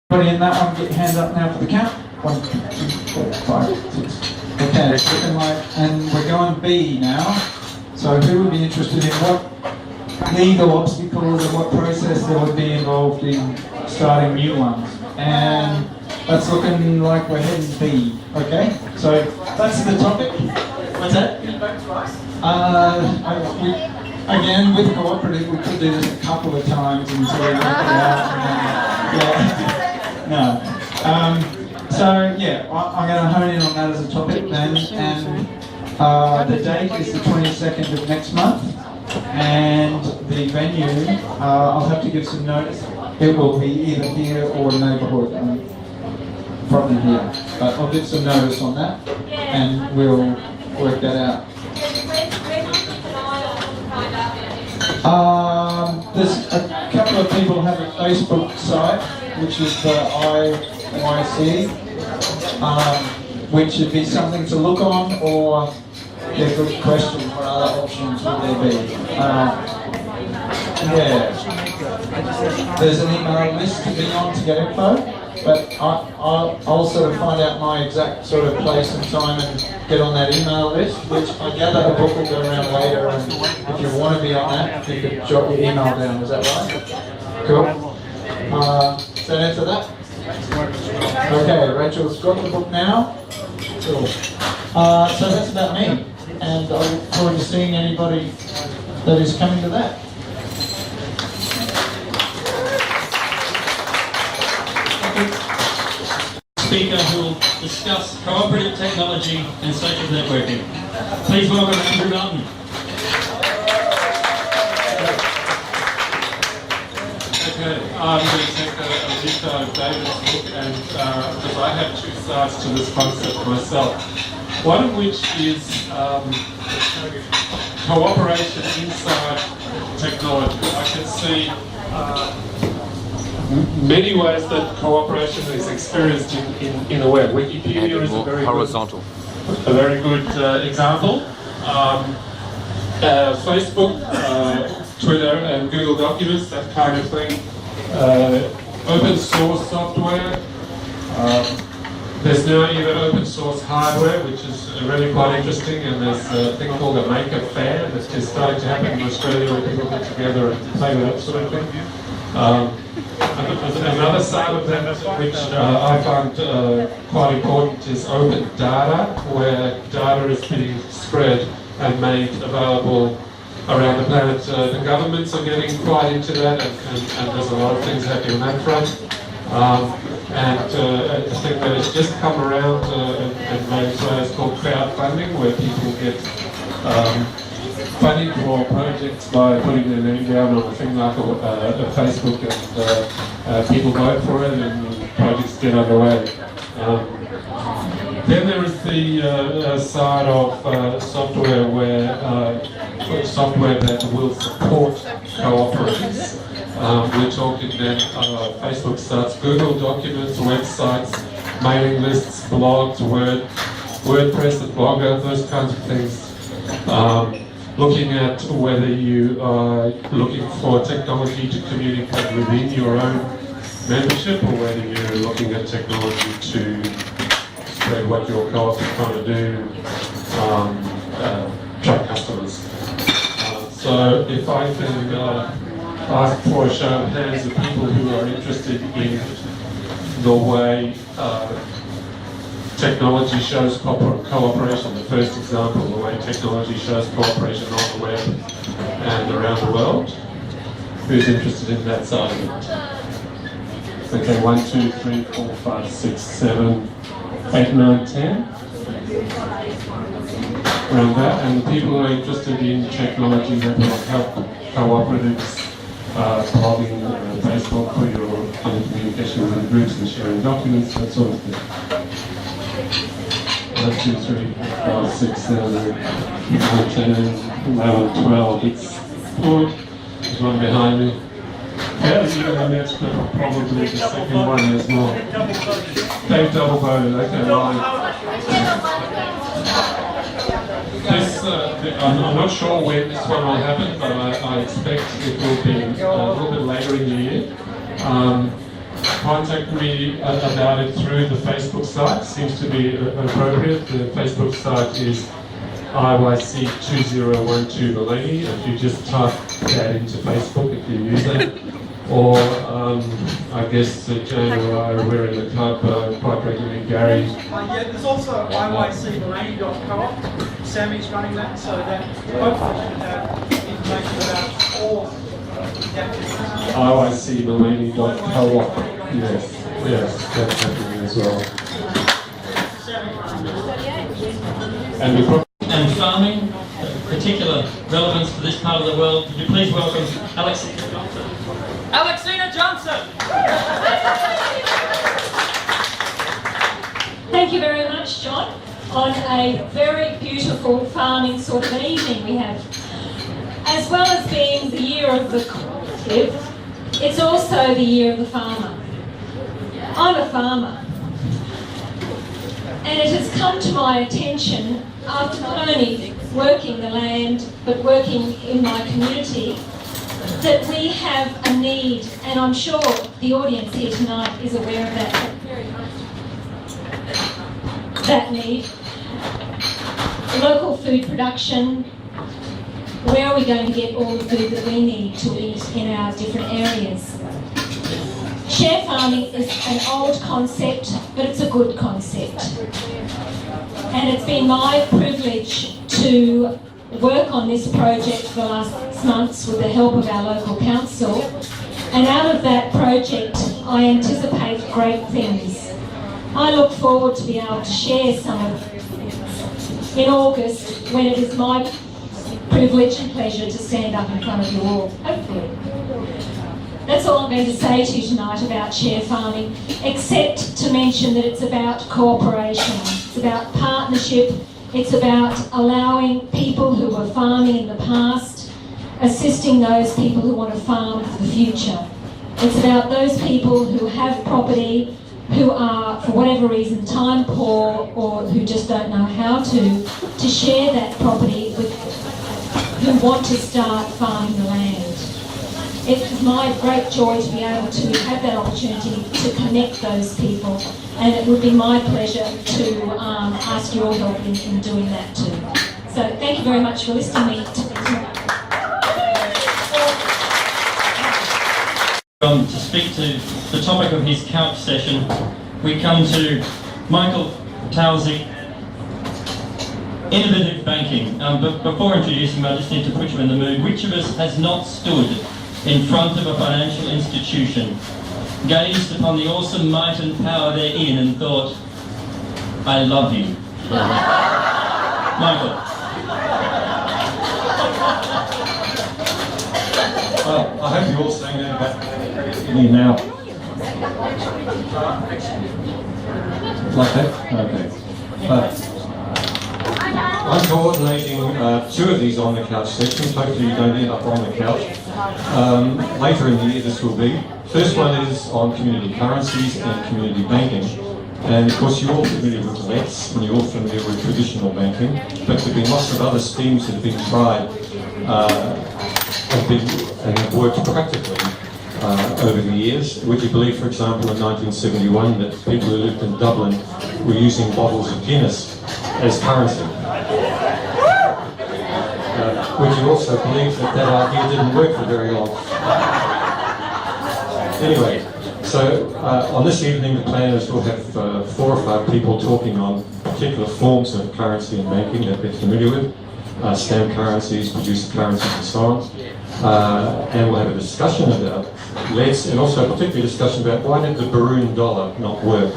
Everybody in that one, get your hands up now for the count. 1, 2, 3, 4, 5, 6. Okay, it's looking like, and we're going B now. So who would be interested in what legal obstacles or what process there would be involved in starting new ones? And that's looking like we're heading B. Okay, so that's the topic. What's that? Again, with cooperative, we could do this a couple of times until we work it out. And then, no. So yeah, I'm going to hone in on that as a topic then, and the date is the 22nd of next month, and the venue, I'll have to give some notice. It will be either here or neighbourhood, probably here, but I'll give some notice on that, and we'll work that out. There's a couple of people have a Facebook site, which is the IYC, which would be something to look on, or yeah, good question, what other options would there be? Yeah, there's an email list to be on to get info, but I'll sort of find out my exact sort of place and time and get on that email list, which I gather a book will go around later, and if you want to be on that, you could jot your email down, is that right? Cool. Does that answer that? Okay, Rachel's got the book now. Cool. So that's about me, and I look forward to seeing anybody that is coming to that. Speaker who will discuss cooperative technology and social networking. Please welcome Andrew Martin. Okay, I'm going to take a deep dive of David's book, and because I have two sides to this concept myself. One of which is cooperation inside technology. I can see many ways that cooperation is experienced in the web. Wikipedia is a very good example. Facebook, Twitter, and Google Documents, that kind of thing. Open source software. There's now even open source hardware, which is really quite interesting, and there's a thing called a Maker Fair that is starting to happen in Australia where people get together and play with that sort of thing. Another side of that, which I find quite important, is open data, where data is being spread and made available around the planet. The governments are getting quite into that, and there's a lot of things happening on that front. I think that it's just come around and made players called crowdfunding, where people get funding for projects by putting their name down on a thing like a Facebook, and people vote for it and projects get underway. Then there is the side of software software that will support cooperatives. We're talking then Facebook starts Google Documents, websites, mailing lists, blogs, WordPress, and Blogger, those kinds of things. Looking at whether you are looking for technology to communicate within your own membership, or whether you're looking at technology to spread what your co-op is trying to do, attract customers. So if I can ask for a show of hands of people who are interested in the way technology shows cooperation. The first example, the way technology shows cooperation on the web and around the world. Who's interested in that side of it? Okay, 1, 2, 3, 4, 5, 6, 7, 8, 9, 10. Around that. And the people who are interested in technology that will help cooperatives, blogging, Facebook, for your communication with groups and sharing documents, that sort of thing. 1, 2, 3, 4, 6, 7, 8, 9, 10, 11, 12. It's good. There's one behind me. Yeah, and that's probably the second one as well. Dave double voted, okay, right. I'm not sure when this one will happen, but I expect it will be a little bit later in the year. contact me about it through the Facebook site. Seems to be appropriate. The Facebook site is IYC2012 Maleny. If you just type that into Facebook, if you use it, or I guess Jane or I, we're in the club quite regularly. Gary. Yeah, there's also IYCMaleny.coop. Sammy's running that, so that hopefully should have information about all the activities. IYCMaleny.coop. Yes, that's happening as well. And we And farming, particular relevance to this part of the world. Could you please welcome Alexina Johnson? Alexina Johnson! Thank you very much, John. On a very beautiful farming sort of an evening we have. As well as being the year of the cooperative, it's also the year of the farmer. I'm a farmer. And it has come to my attention after not only working the land, but working in my community, that we have a need, and I'm sure the audience here tonight is aware of that need. Local food production, where are we going to get all the food that we need to eat in our different areas? Share farming is an old concept, but it's a good concept. And it's been my privilege to work on this project for the last 6 months with the help of our local council. And out of that project, I anticipate great things. I look forward to be able to share some of in August, when it is my privilege and pleasure to stand up in front of you all, hopefully. That's all I'm going to say to you tonight about share farming, except to mention that it's about cooperation, it's about partnership, it's about allowing people who were farming in the past, assisting those people who want to farm for the future. It's about those people who have property, who are, for whatever reason, time poor, or who just don't know how to share that property with who want to start farming the land. It's my great joy to be able to have that opportunity to connect those people, and it would be my pleasure to ask your help in doing that too. So thank you very much for listening to me. To speak to the topic of his couch session, we come to Michael Towsey, Innovative Banking. But before introducing him, I just need to put you in the mood. Which of us has not stood in front of a financial institution, gazed upon the awesome might and power therein and thought, I love you? Michael. Well, I hope you're all saying that about me now. Like that? Okay. I'm coordinating two of these on the couch sessions. Hopefully you don't end up on the couch. Later in the year this will be. First one is on community currencies and community banking. And of course you're all familiar with LETS and you're all familiar with traditional banking, but there have been lots of other schemes that have been tried and have worked practically over the years. Would you believe, for example, in 1971 that people who lived in Dublin were using bottles of Guinness as currency? Would you also believe that that idea didn't work for very long? Anyway, so on this evening the planners will have 4 or 5 people talking on particular forms of currency and banking that they're familiar with, stamp currencies, producer currencies and so on. And we'll have a discussion about LETS and also a particular discussion about why did the Baroon dollar not work.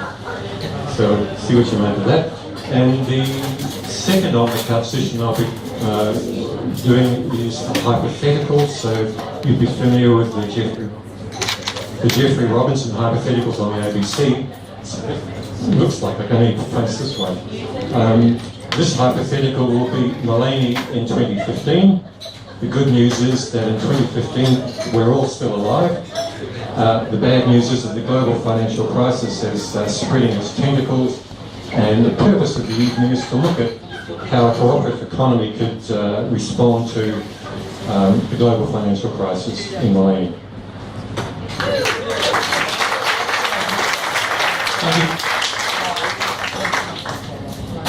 So see what you make of that. And the second on the couch session I'll be doing is a hypothetical, so you'd be familiar with the Jeffrey Robinson hypotheticals on the ABC. So it looks like I can even face this one. This hypothetical will be Maleny in 2015. The good news is that in 2015 we're all still alive. The bad news is that the global financial crisis is spreading its tentacles, and the purpose of the evening is to look at how a cooperative economy could respond to the global financial crisis in Maleny.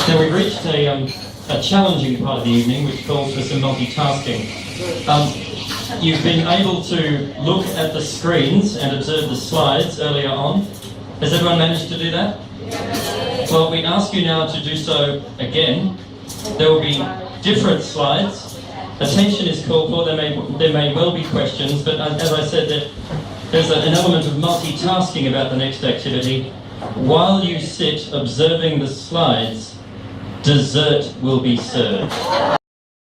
Now we've reached a challenging part of the evening which calls for some multitasking. You've been able to look at the screens and observe the slides earlier on. Has everyone managed to do that? Well, we ask you now to do so again. There will be different slides. Attention is called for. There may well be questions, but as I said, there's an element of multitasking about the next activity. While you sit observing the slides, dessert will be served.